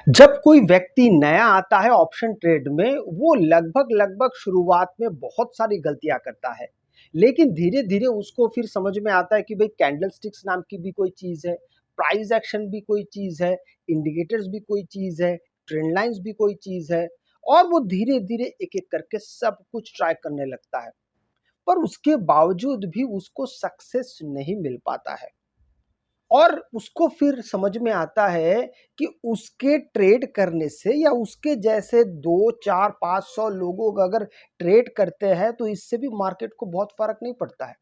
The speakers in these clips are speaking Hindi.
जब कोई व्यक्ति नया आता है ऑप्शन ट्रेड में, वो लगभग शुरुआत में बहुत सारी गलतियां करता है। लेकिन धीरे धीरे उसको फिर समझ में आता है कि भाई कैंडल स्टिक्स नाम की भी कोई चीज है, प्राइस एक्शन भी कोई चीज है, इंडिकेटर्स भी कोई चीज है, ट्रेंड लाइंस भी कोई चीज है। और वो धीरे धीरे एक एक करके सब कुछ ट्राई करने लगता है। पर उसके बावजूद भी उसको सक्सेस नहीं मिल पाता है। और उसको फिर समझ में आता है कि उसके ट्रेड करने से या उसके जैसे 2 4 500 लोगों का अगर ट्रेड करते हैं तो इससे भी मार्केट को बहुत फर्क नहीं पड़ता है।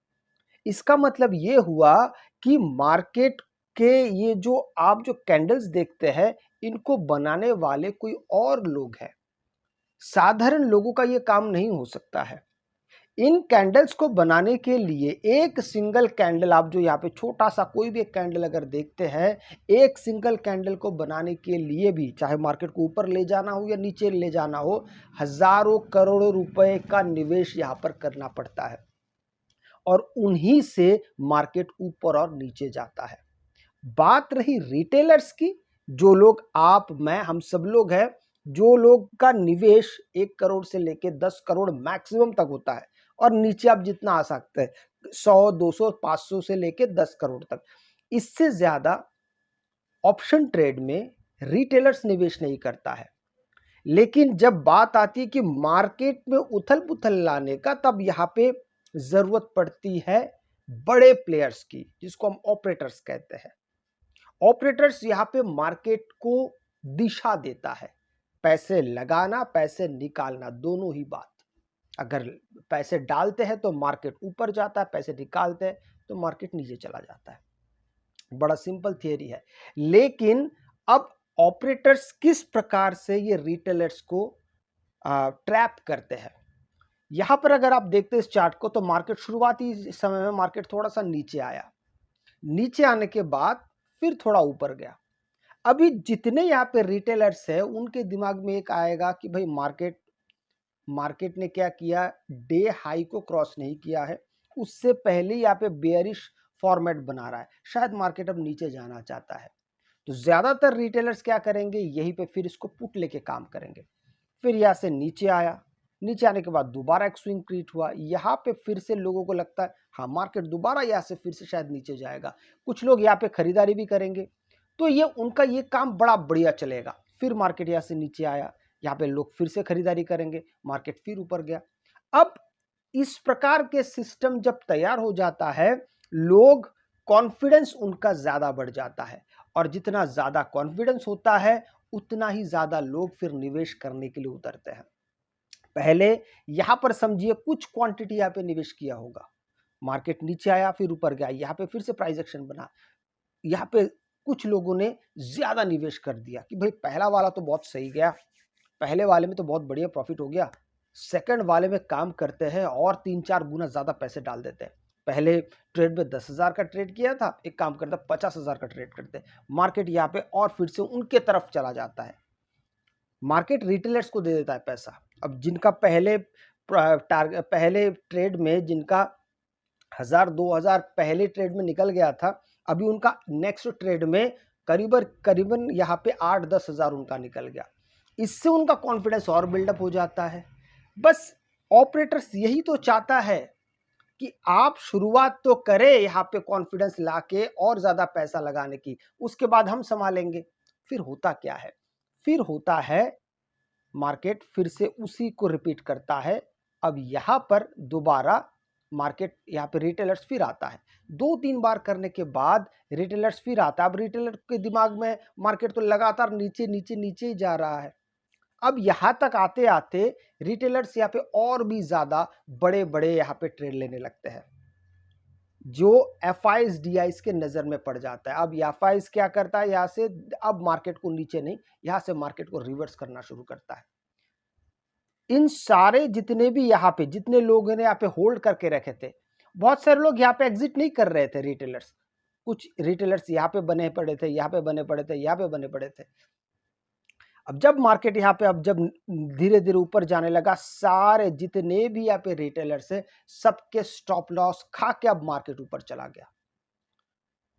इसका मतलब ये हुआ कि मार्केट के ये जो आप जो कैंडल्स देखते हैं, इनको बनाने वाले कोई और लोग हैं। साधारण लोगों का ये काम नहीं हो सकता है। इन कैंडल्स को बनाने के लिए एक सिंगल कैंडल, आप जो यहाँ पे छोटा सा कोई भी एक कैंडल अगर देखते हैं, एक सिंगल कैंडल को बनाने के लिए भी चाहे मार्केट को ऊपर ले जाना हो या नीचे ले जाना हो, हजारों करोड़ों रुपए का निवेश यहाँ पर करना पड़ता है। और उन्हीं से मार्केट ऊपर और नीचे जाता है। बात रही रिटेलर्स की, जो लोग आप मैं हम सब लोग हैं, जो लोग का निवेश 1 करोड़ से लेके 10 करोड़ मैक्सिमम तक होता है, और नीचे आप जितना आ सकते हैं 100 200 500 से लेके 10 करोड़ तक। इससे ज्यादा ऑप्शन ट्रेड में रिटेलर्स निवेश नहीं करता है। लेकिन जब बात आती है कि मार्केट में उथल पुथल लाने का, तब यहाँ पे जरूरत पड़ती है बड़े प्लेयर्स की, जिसको हम ऑपरेटर्स कहते हैं। ऑपरेटर्स यहाँ पे मार्केट को दिशा देता है। पैसे लगाना, पैसे निकालना, दोनों ही बात। अगर पैसे डालते हैं तो मार्केट ऊपर जाता है, पैसे निकालते हैं तो मार्केट नीचे चला जाता है। बड़ा सिंपल थियरी है। लेकिन अब ऑपरेटर्स किस प्रकार से ये रिटेलर्स को ट्रैप करते हैं, यहां पर अगर आप देखते हैं इस चार्ट को, तो मार्केट शुरुआती समय में मार्केट थोड़ा सा नीचे आया। नीचे आने के बाद फिर थोड़ा ऊपर गया। अभी जितने यहाँ पे रिटेलर्स है, उनके दिमाग में एक आएगा कि भाई मार्केट मार्केट ने क्या किया, डे हाई को क्रॉस नहीं किया है, उससे पहले यहाँ पे बेयरिश फॉर्मेट बना रहा है, शायद मार्केट अब नीचे जाना चाहता है। तो ज्यादातर रिटेलर्स क्या करेंगे, यहीं पे फिर इसको पुट लेके काम करेंगे। फिर यहाँ से नीचे आया, नीचे आने के बाद दोबारा एक स्विंग क्रिएट हुआ। यहाँ पे फिर से लोगों को लगता है हाँ मार्केट दोबारा यहाँ से फिर से शायद नीचे जाएगा, कुछ लोग यहाँ पे खरीदारी भी करेंगे। तो ये उनका ये काम बड़ा बढ़िया चलेगा। फिर मार्केट यहाँ से नीचे आया, यहाँ पे लोग फिर से खरीदारी करेंगे, मार्केट फिर ऊपर गया। अब इस प्रकार के सिस्टम जब तैयार हो जाता है, लोग कॉन्फिडेंस उनका ज्यादा बढ़ जाता है। और जितना ज्यादा कॉन्फिडेंस होता है, उतना ही ज्यादा लोग फिर निवेश करने के लिए उतरते हैं। पहले यहां पर समझिए कुछ क्वांटिटी यहाँ पे निवेश किया होगा, मार्केट नीचे आया फिर ऊपर गया, यहाँ पे फिर से प्राइस एक्शन बना, यहाँ पे कुछ लोगों ने ज्यादा निवेश कर दिया कि भाई पहला वाला तो बहुत सही गया, पहले वाले में तो बहुत बढ़िया प्रॉफिट हो गया, सेकंड वाले में काम करते हैं और 3 4 गुना ज्यादा पैसे डाल देते हैं। पहले ट्रेड में 10,000 का ट्रेड किया था, एक काम करता 50,000 का ट्रेड करते हैं। मार्केट यहाँ पे और फिर से उनके तरफ चला जाता है, मार्केट रिटेलर्स को दे देता है पैसा। अब जिनका पहले ट्रेड में जिनका 1,000 2,000 पहले ट्रेड में निकल गया था, अभी उनका नेक्स्ट ट्रेड में करीबन यहाँ पे 8 10 हज़ार उनका निकल गया। इससे उनका कॉन्फिडेंस और बिल्डअप हो जाता है। बस ऑपरेटर्स यही तो चाहता है कि आप शुरुआत तो करें यहाँ पे कॉन्फिडेंस लाके और ज्यादा पैसा लगाने की, उसके बाद हम संभालेंगे। फिर होता क्या है, फिर होता है मार्केट फिर से उसी को रिपीट करता है। अब यहाँ पर दोबारा मार्केट यहाँ पे रिटेलर्स फिर आता है, 2 3 बार करने के बाद रिटेलर्स फिर आता है। अब रिटेलर के दिमाग में मार्केट तो लगातार नीचे नीचे नीचे ही जा रहा है। अब यहां तक आते आते रिटेलर्स यहाँ पे और भी ज्यादा बड़े बड़े यहाँ पे ट्रेड लेने लगते हैं, जो एफ आईज डी आईज के नजर में पड़ जाता है। अब एफ आईज क्या करता है, यहाँ से अब मार्केट को नीचे नहीं, यहाँ से मार्केट को रिवर्स करना शुरू करता है। इन सारे जितने भी यहाँ पे जितने लोगों ने यहाँ पे होल्ड करके रखे थे, बहुत सारे लोग यहाँ पे एग्जिट नहीं कर रहे थे रिटेलर्स। कुछ रिटेलर्स यहाँ पे बने पड़े थे, यहाँ पे बने पड़े थे, यहाँ पे बने पड़े थे। अब जब मार्केट यहाँ पे अब जब धीरे धीरे ऊपर जाने लगा, सारे जितने भी यहाँ पे रिटेलर्स है, सबके स्टॉप लॉस खा के अब मार्केट ऊपर चला गया।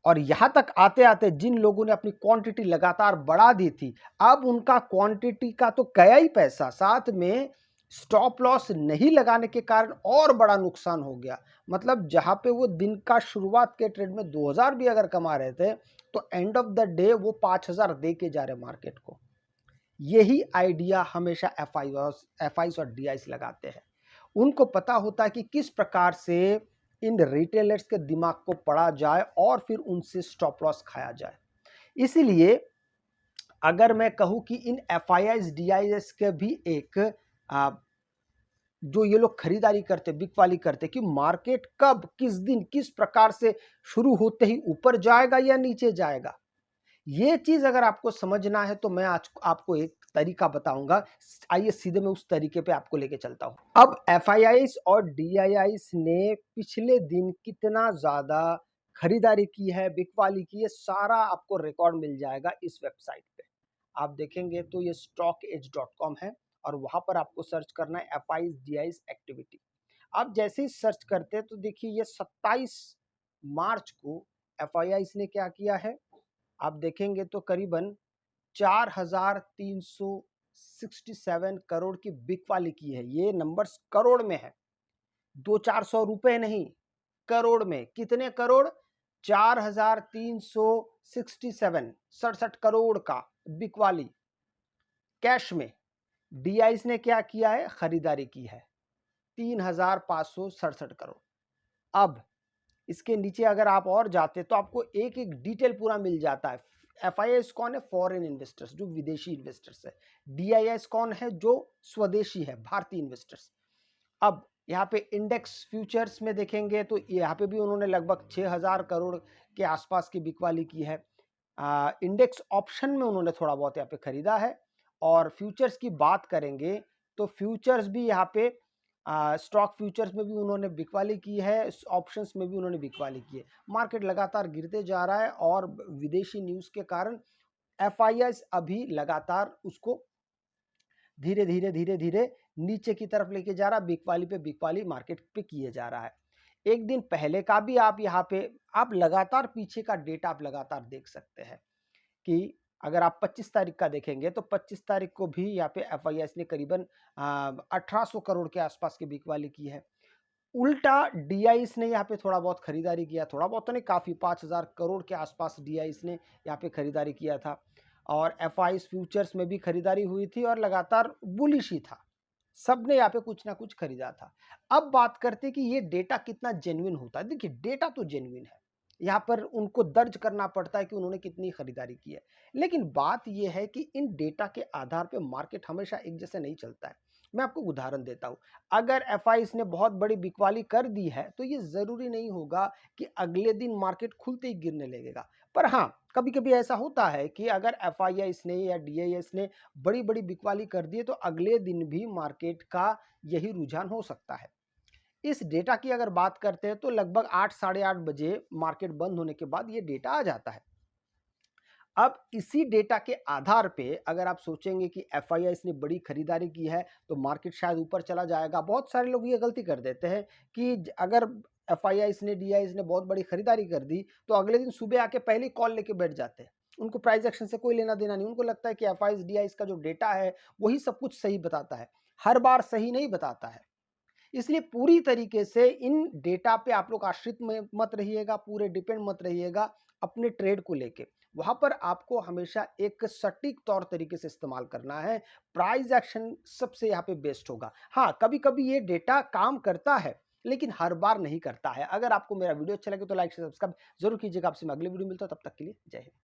और यहाँ तक आते-आते जिन लोगों ने अपनी क्वांटिटी लगातार बढ़ा दी थी, अब उनका क्वांटिटी का तो गया ही पैसा, साथ में स्टॉप लॉस नहीं लगाने के कारण और बड़ा नुकसान हो गया। मतलब जहाँ पे वो दिन का शुरुआत के ट्रेड में 2000 भी अगर कमा रहे थे, तो एंड ऑफ द डे वो 5000 दे के जा रहे मार्केट को। यही आइडिया हमेशा एफआईस और डीआईस लगाते हैं। उनको पता होता है कि किस प्रकार से इन रिटेलर्स के दिमाग को पढ़ा जाए और फिर उनसे स्टॉप लॉस खाया जाए। इसीलिए अगर मैं कहूं कि इन एफआईआईस डीआईएस के भी एक जो ये लोग खरीदारी करते, बिक वाली करते कि मार्केट कब, किस दिन, किस प्रकार से शुरू होते ही ऊपर जाएगा या नीचे जाएगा, ये चीज अगर आपको समझना है तो मैं आज आपको एक तरीका बताऊंगा। आइए सीधे मैं उस तरीके पे आपको लेके चलता हूं। अब एफआईआईस और डीआईआईस ने पिछले दिन कितना ज्यादा खरीदारी की है, बिकवाली की है, सारा आपको रिकॉर्ड मिल जाएगा इस वेबसाइट पे। आप देखेंगे तो ये stockedge.com है और वहां पर आपको सर्च करना है एफआईआईस डीआईआईस एक्टिविटी। आप जैसे ही सर्च करते हैं तो देखिए ये 27 मार्च को एफआईआईस ने क्या किया है, आप देखेंगे तो करीबन 4367 करोड़ की बिक वाली की है। ये नंबर्स करोड़ में है, 200-400 रुपए नहीं, करोड़ में। कितने करोड़? 4367 करोड़ का बिक वाली कैश में। डीआईस ने क्या किया है? खरीदारी की है 3567 करोड़। अब इसके नीचे अगर आप और जाते तो आपको एक एक डिटेल पूरा मिल जाता है। एफआईआईस कौन है? फॉरेन इन्वेस्टर्स, जो विदेशी इन्वेस्टर्स है। डीआईआईएस कौन है? जो स्वदेशी है, भारतीय इन्वेस्टर्स। अब यहाँ पे इंडेक्स फ्यूचर्स में देखेंगे तो यहाँ पे भी उन्होंने लगभग 6000 करोड़ के आसपास की बिकवाली की है। इंडेक्स ऑप्शन में उन्होंने थोड़ा बहुत यहाँ पे खरीदा है। और फ्यूचर्स की बात करेंगे तो फ्यूचर्स भी यहाँ पे स्टॉक फ्यूचर्स में भी उन्होंने बिकवाली की है, ऑप्शंस में भी उन्होंने बिकवाली की है। मार्केट लगातार गिरते जा रहा है और विदेशी न्यूज़ के कारण एफआईआईस अभी लगातार उसको धीरे धीरे धीरे धीरे नीचे की तरफ लेके जा रहा है, बिकवाली मार्केट पे किए जा रहा है। एक दिन पहले का भी आप यहाँ पे आप लगातार पीछे का डेटा आप लगातार देख सकते हैं कि अगर आप 25 तारीख का देखेंगे तो 25 तारीख को भी यहाँ पे एफआईआईएस ने करीबन 1800 करोड़ के आसपास की बिकवाली की है। उल्टा डीआईएस ने यहाँ पे थोड़ा बहुत खरीदारी किया, थोड़ा बहुत तो नहीं, काफ़ी 5000 करोड़ के आसपास डीआईएस ने यहाँ पे खरीदारी किया था। और एफआईआईएस फ्यूचर्स में भी खरीदारी हुई थी और लगातार बुलिश ही था। सबने यहाँ पे कुछ ना कुछ खरीदा था। अब बात करते हैं कि ये डेटा कितना जेन्युइन होता है। देखिए डेटा तो जेन्युइन है, यहाँ पर उनको दर्ज करना पड़ता है कि उन्होंने कितनी खरीदारी की है। लेकिन बात यह है कि इन डेटा के आधार पर मार्केट हमेशा एक जैसे नहीं चलता है। मैं आपको उदाहरण देता हूं, अगर एफआईआईएस ने बहुत बड़ी बिकवाली कर दी है तो ये जरूरी नहीं होगा कि अगले दिन मार्केट खुलते ही गिरने लगेगा। पर हाँ, कभी कभी ऐसा होता है कि अगर एफआईआईएस ने या डीआईएस ने बड़ी बड़ी बिकवाली कर दी है तो अगले दिन भी मार्केट का यही रुझान हो सकता है। इस डेटा की अगर बात करते हैं तो लगभग 8 साढ़े 8 बजे मार्केट बंद होने के बाद ये डेटा आ जाता है। अब इसी डेटा के आधार पे अगर आप सोचेंगे कि एफआईआईएस ने बड़ी खरीदारी की है तो मार्केट शायद ऊपर चला जाएगा। बहुत सारे लोग ये गलती कर देते हैं कि अगर एफआईआईएस ने डीआईएस ने बहुत बड़ी खरीदारी कर दी तो अगले दिन सुबह आके पहले कॉल लेके बैठ जाते हैं। उनको प्राइस एक्शन से कोई लेना देना नहीं, उनको लगता है कि एफआईआईएस डीआईएस का जो डेटा है वही सब कुछ सही बताता है। हर बार सही नहीं बताता है। इसलिए पूरी तरीके से इन डेटा पे आप लोग आश्रित में मत रहिएगा, पूरे डिपेंड मत रहिएगा अपने ट्रेड को लेके। वहां पर आपको हमेशा एक सटीक तौर तरीके से इस्तेमाल करना है। प्राइस एक्शन सबसे यहाँ पे बेस्ट होगा। हाँ, कभी कभी ये डेटा काम करता है लेकिन हर बार नहीं करता है। अगर आपको मेरा वीडियो अच्छा लगे तो लाइक से सब्सक्राइब जरूर कीजिएगा। आपसे मैं अगले वीडियो मिलता हूं, तब तक के लिए जय हिंद।